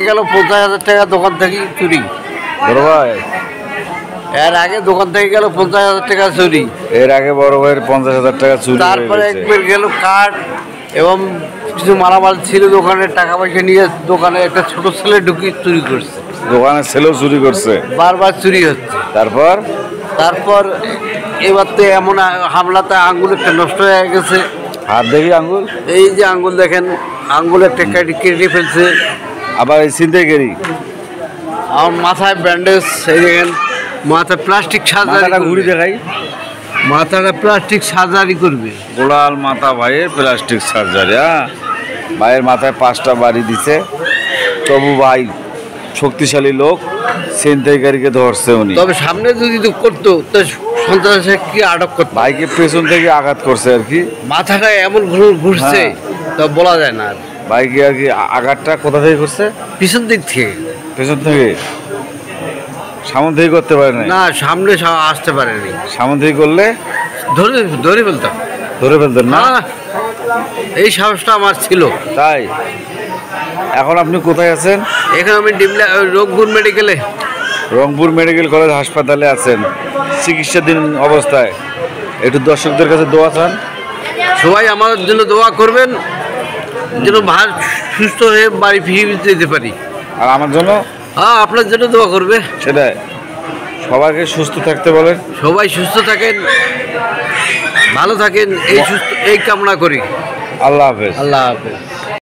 গেল 50,000 টাকা দোকান থেকে চুরি। বড় ভাই এর আগে দোকান থেকে গেল 50,000 টাকা চুরি। এর আগে বড় ভাইয়ের 50,000 টাকা চুরি। তারপরে একবার গেল কাঠ এবং কিছু মালামাল ছিল দোকানে, টাকা পয়সা নিয়ে দোকানে একটা ছোট ছেলে ঢুকিয়ে চুরি করছে। দোকানের ছেলেও চুরি করছে, বারবার চুরি হচ্ছে। তারপর এবার তো এমন হামলাতে আঙ্গুল একটা নষ্ট হয়ে গেছে। হাত দেখি আঙ্গুল, এই যে আঙ্গুল দেখেন, আঙ্গুল একটা কেটে ফেলছে। আবার এই ছিনতাইকারী আমার মাথায় ব্যান্ডেজ, এই দেখেন মাথায় প্লাস্টিক সার্জারি। ঘুরি দেখাই, মাথাটা প্লাস্টিক সার্জারি করবে। গোলাল মাথা ভাইয়ের প্লাস্টিক সার্জারি। হ্যাঁ, ভাইয়ের মাথায় 5টা বাড়ি দিছে, তবু ভাই শক্তিশালী লোক, ছিনতাইকারীকে ধরছে উনি। তবে সামনে যদি করতো তো সন্ত্রাসে কি আটক করতো। ভাইকে পেছন থেকে আঘাত করছে আর কি, মাথাটা এমন ঘুরছে তা বলা যায় না। ভাইকে আর কি আঘাতটা কোথা থেকে করছে? পিছন দিক থেকে। পেছন থেকে, সামন থেকে করতে পারে না, সামনে আসতে পারেনি। সামন থেকে করলে ধরে ফেলতাম। ধরে ফেলতেন না? এই সাহসটা আমার ছিল। তাই এখন আপনি কোথায় আছেন? এখন আমি রংপুর মেডিকেলে। রংপুর মেডিকেল কলেজ হাসপাতালে আছেন চিকিৎসাধীন অবস্থায়। একটু দর্শকদের কাছে দোয়া চান। সবাই আমাদের জন্য দোয়া করবেন যেন ভালো সুস্থ হয়ে বাড়ি ফিরে যেতে পারি। আর আমার জন্য? হ্যাঁ, আপনার জন্য দোয়া করবে। সেটাই, সবাইকে সুস্থ থাকতে বলেন। সবাই সুস্থ থাকেন, ভালো থাকেন, এই কামনা করি। আল্লাহ হাফেজ। আল্লাহ হাফেজ।